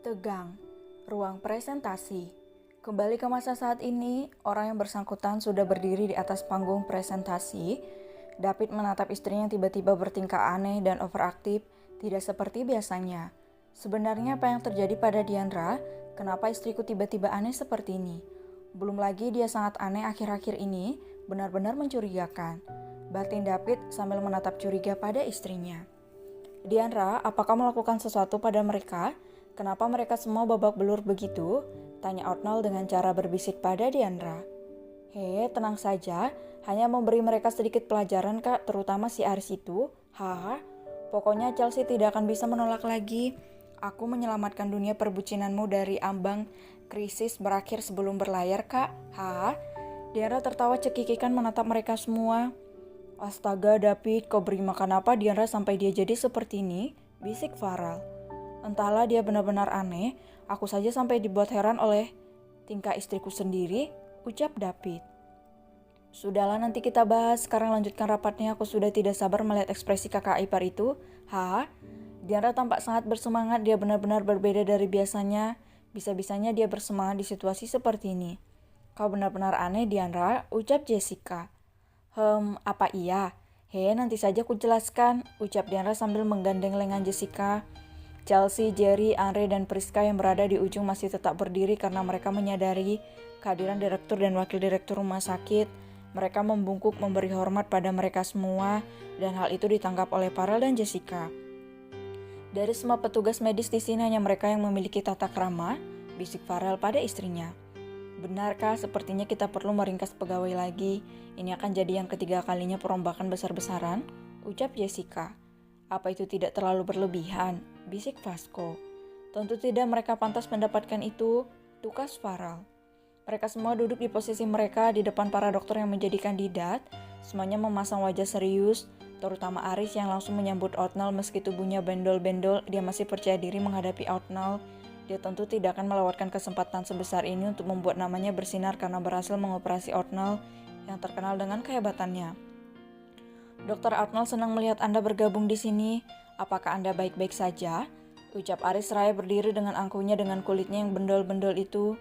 Tegang, ruang presentasi. Kembali ke masa saat ini, orang yang bersangkutan sudah berdiri di atas panggung presentasi. David menatap istrinya yang tiba-tiba bertingkah aneh dan overaktif, tidak seperti biasanya. Sebenarnya apa yang terjadi pada Diandra? Kenapa istriku tiba-tiba aneh seperti ini? Belum lagi dia sangat aneh akhir-akhir ini, benar-benar mencurigakan. Batin David sambil menatap curiga pada istrinya. Diandra, apakah melakukan sesuatu pada mereka? Kenapa mereka semua babak belur begitu? Tanya Arnold dengan cara berbisik pada Diandra. Tenang saja, hanya memberi mereka sedikit pelajaran kak, terutama si Aris itu. Pokoknya Chelsea tidak akan bisa menolak lagi. Aku menyelamatkan dunia perbucinanmu dari ambang krisis berakhir sebelum berlayar kak. Diandra tertawa cekikikan menatap mereka semua. Astaga David, kau beri makan apa Diandra sampai dia jadi seperti ini? Bisik Farel. Entahlah dia benar-benar aneh, aku saja sampai dibuat heran oleh tingkah istriku sendiri, ucap David. Sudahlah nanti kita bahas, sekarang lanjutkan rapatnya, aku sudah tidak sabar melihat ekspresi kakak ipar itu. Diandra tampak sangat bersemangat, dia benar-benar berbeda dari biasanya. Bisa-bisanya dia bersemangat di situasi seperti ini. Kau benar-benar aneh Diandra, ucap Jessica. Apa iya? Nanti saja ku jelaskan, ucap Diandra sambil menggandeng lengan Jessica. Chelsea, Jerry, Andre, dan Priska yang berada di ujung masih tetap berdiri karena mereka menyadari kehadiran direktur dan wakil direktur rumah sakit. Mereka membungkuk memberi hormat pada mereka semua, dan hal itu ditangkap oleh Farel dan Jessica. Dari semua petugas medis di sini hanya mereka yang memiliki tata krama, bisik Farel pada istrinya. Benarkah sepertinya kita perlu meringkas pegawai lagi? Ini akan jadi yang ketiga kalinya perombakan besar-besaran, ucap Jessica. Apa itu tidak terlalu berlebihan? Bisik Vasco. Tentu tidak, mereka pantas mendapatkan itu, tukas Farel. Mereka semua duduk di posisi mereka di depan para dokter yang menjadi kandidat. Semuanya memasang wajah serius, terutama Aris yang langsung menyambut Arnold meski tubuhnya bendol-bendol, dia masih percaya diri menghadapi Arnold. Dia tentu tidak akan melewatkan kesempatan sebesar ini untuk membuat namanya bersinar karena berhasil mengoperasi Arnold yang terkenal dengan kehebatannya. Dr. Arnold senang melihat Anda bergabung di sini. Apakah Anda baik-baik saja? Ucap Aris seraya berdiri dengan angkuhnya dengan kulitnya yang bendol-bendol itu.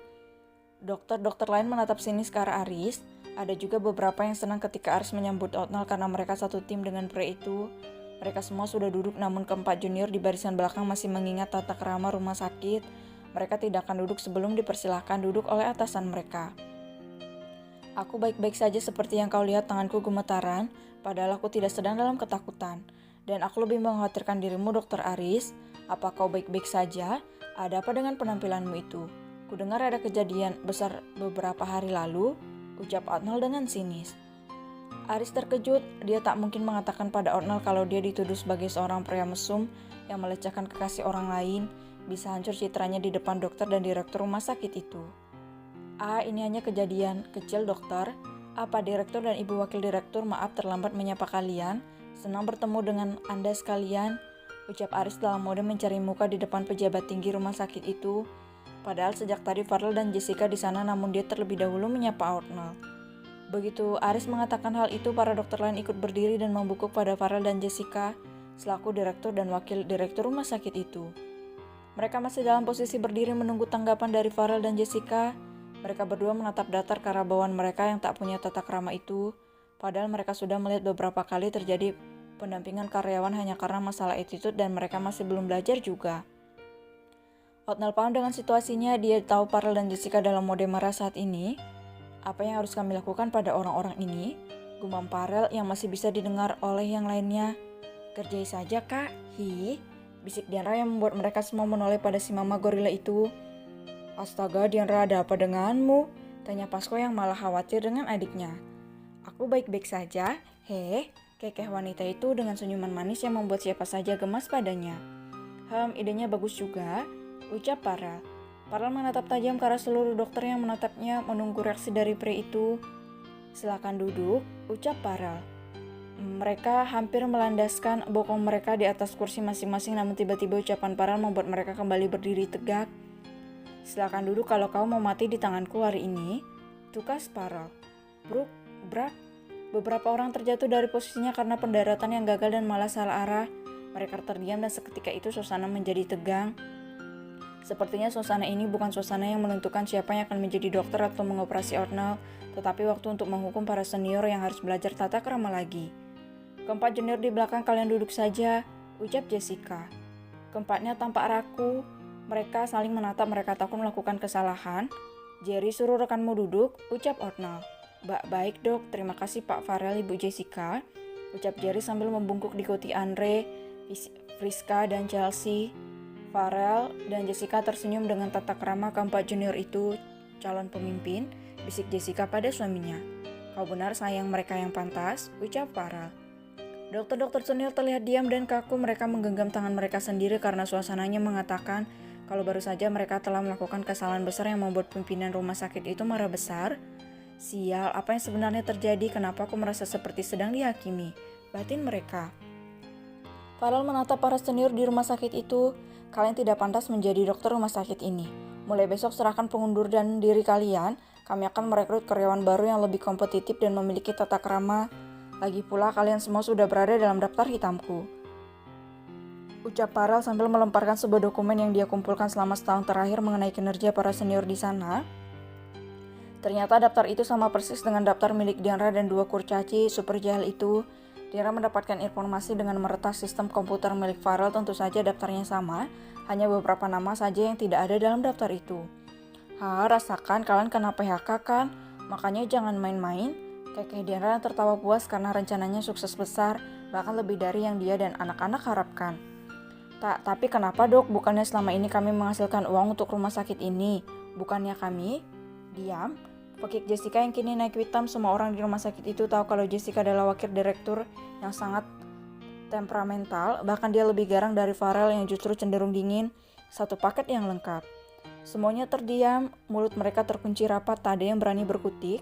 Dokter-dokter lain menatap sinis ke arah Aris. Ada juga beberapa yang senang ketika Aris menyambut Arnold karena mereka satu tim dengan pria itu. Mereka semua sudah duduk namun keempat junior di barisan belakang masih mengingat tata krama rumah sakit. Mereka tidak akan duduk sebelum dipersilahkan duduk oleh atasan mereka. Aku baik-baik saja seperti yang kau lihat tanganku gemetaran, padahal aku tidak sedang dalam ketakutan. Dan aku lebih mengkhawatirkan dirimu Dr. Aris. Apa kau baik-baik saja? Ada apa dengan penampilanmu itu? Kudengar ada kejadian besar beberapa hari lalu, ucap Arnold dengan sinis. Aris terkejut, dia tak mungkin mengatakan pada Arnold kalau dia dituduh sebagai seorang pria mesum yang melecehkan kekasih orang lain, bisa hancur citranya di depan dokter dan direktur rumah sakit itu. Ini hanya kejadian kecil dokter. Apa direktur dan ibu wakil direktur maaf terlambat menyapa kalian. Senang bertemu dengan Anda sekalian, ucap Aris dalam mode mencari muka di depan pejabat tinggi rumah sakit itu. Padahal sejak tadi Farel dan Jessica di sana namun dia terlebih dahulu menyapa Arnold. Begitu Aris mengatakan hal itu, para dokter lain ikut berdiri dan membungkuk pada Farel dan Jessica selaku direktur dan wakil direktur rumah sakit itu. Mereka masih dalam posisi berdiri menunggu tanggapan dari Farel dan Jessica. Mereka berdua menatap datar ke arah bawahan mereka yang tak punya tata krama itu. Padahal mereka sudah melihat beberapa kali terjadi pendampingan karyawan hanya karena masalah attitude dan mereka masih belum belajar juga. Arnold paham dengan situasinya, dia tahu Farel dan Jessica dalam mode marah saat ini. Apa yang harus kami lakukan pada orang-orang ini? Gumam Farel yang masih bisa didengar oleh yang lainnya. Kerjai saja kak, bisik Diandra yang membuat mereka semua menoleh pada si mama gorila itu. Astaga Diandra, ada apa denganmu? Tanya Pasco yang malah khawatir dengan adiknya. Aku baik-baik saja, kekeh wanita itu dengan senyuman manis yang membuat siapa saja gemas padanya. Idenya bagus juga, ucap Farel. Farel menatap tajam ke arah seluruh dokter yang menatapnya menunggu reaksi dari pria itu. Silakan duduk, ucap Farel. Mereka hampir melandaskan bokong mereka di atas kursi masing-masing, namun tiba-tiba ucapan Farel membuat mereka kembali berdiri tegak. "Silakan duduk kalau kau mau mati di tanganku hari ini," tukas Farel. Bruk, brak. Beberapa orang terjatuh dari posisinya karena pendaratan yang gagal dan malah salah arah. Mereka terdiam dan seketika itu suasana menjadi tegang. Sepertinya suasana ini bukan suasana yang menentukan siapa yang akan menjadi dokter atau mengoperasi Arnold, tetapi waktu untuk menghukum para senior yang harus belajar tata krama lagi. "Keempat junior di belakang kalian duduk saja," ucap Jessica. Keempatnya tampak ragu. Mereka saling menatap, mereka takut melakukan kesalahan. "Jerry, suruh rekanmu duduk," ucap Arnold. Baik dok, terima kasih Pak Farel, Ibu Jessica," ucap Jerry sambil membungkuk diikuti Andre, Friska, dan Chelsea. Farel dan Jessica tersenyum dengan tata krama keempat junior itu calon pemimpin, bisik Jessica pada suaminya. "Kau benar sayang, mereka yang pantas," ucap Farel. Dokter-dokter senior terlihat diam dan kaku. Mereka menggenggam tangan mereka sendiri karena suasananya mengatakan kalau baru saja mereka telah melakukan kesalahan besar yang membuat pimpinan rumah sakit itu marah besar. "Sial, apa yang sebenarnya terjadi? Kenapa aku merasa seperti sedang dihakimi?" batin mereka. Farel menatap para senior di rumah sakit itu. "Kalian tidak pantas menjadi dokter rumah sakit ini. Mulai besok serahkan pengunduran diri kalian. Kami akan merekrut karyawan baru yang lebih kompetitif dan memiliki tata krama. Lagi pula kalian semua sudah berada dalam daftar hitamku," ucap Farel sambil melemparkan sebuah dokumen yang dia kumpulkan selama setahun terakhir mengenai kinerja para senior di sana. Ternyata daftar itu sama persis dengan daftar milik Dianra dan dua kurcaci super jahil itu. Dianra mendapatkan informasi dengan meretas sistem komputer milik Farel. Tentu saja daftarnya sama, hanya beberapa nama saja yang tidak ada dalam daftar itu. Rasakan kalian kena PHK kan? Makanya jangan main-main," kekeh Dianra tertawa puas karena rencananya sukses besar, bahkan lebih dari yang dia dan anak-anak harapkan. Tapi kenapa dok? Bukannya selama ini kami menghasilkan uang untuk rumah sakit ini? Bukannya kami?" "Diam," pekik Jessica yang kini naik hitam. Semua orang di rumah sakit itu tahu kalau Jessica adalah wakil direktur yang sangat temperamental. Bahkan dia lebih garang dari Farel yang justru cenderung dingin. Satu paket yang lengkap. Semuanya terdiam, mulut mereka terkunci rapat, tak ada yang berani berkutik.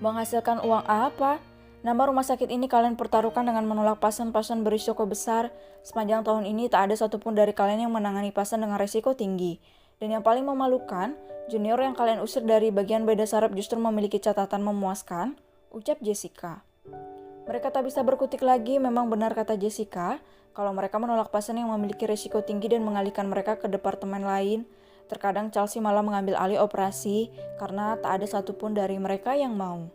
"Menghasilkan uang apa? Nama rumah sakit ini kalian pertaruhkan dengan menolak pasien-pasien berisiko besar. Sepanjang tahun ini tak ada satupun dari kalian yang menangani pasien dengan risiko tinggi. Dan yang paling memalukan, junior yang kalian usir dari bagian beda saraf justru memiliki catatan memuaskan," ucap Jessica. Mereka tak bisa berkutik lagi. Memang benar kata Jessica, kalau mereka menolak pasien yang memiliki risiko tinggi dan mengalihkan mereka ke departemen lain. Terkadang Chelsea malah mengambil alih operasi karena tak ada satupun dari mereka yang mau.